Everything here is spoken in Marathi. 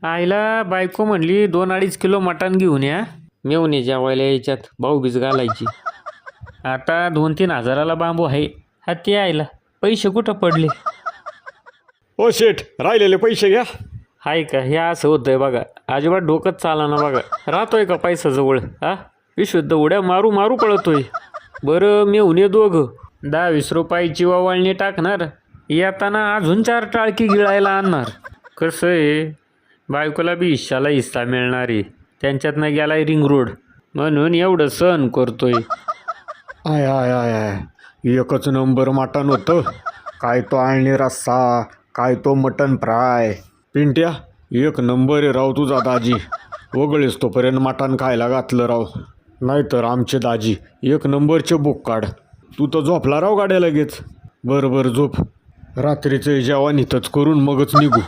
आईला बायको म्हणली 2-2.5 किलो मटण घेऊन या मेवणे जेवायला यायच्यात भाऊबीज घालायची. आता 2-3 हजाराला बांबू आहे. हा ते आईला पैसे कुठं पडले? ओ शेठ, राहिलेले पैसे घ्या. हाय का? हे असं होतंय बघा. अजिबात डोकंच चाला ना बघा. राहतोय का पैसा जवळ? हा विशुद्ध उड्या मारू मारू पळतोय. बरं मेवणे दोघं 10-20 रुपयाची ववाळणी टाकणार, येताना अजून 4 टाळकी गिळायला आणणार. कसं आहे, बायकोला बी हिश्शाला हिस्सा मिळणार आहे. त्यांच्यातनं गेलाय रिंग रोड म्हणून एवढं सहन करतोय. आय आय आय आय, एकच नंबर मटण होतं. काय तो आळणी रस्सा, काय तो मटण फ्राय. पिंट्या, एक नंबर आहे राव तुझा दाजी. वगळेस तोपर्यंत मटण खायला घातलं राव. नाहीतर आमचे दाजी एक नंबरचे बुक काढ. तू तर झोपला राव गाड्या लगेच. बरं झोप. रात्रीचं जेवण इथंच करून मगच निघू.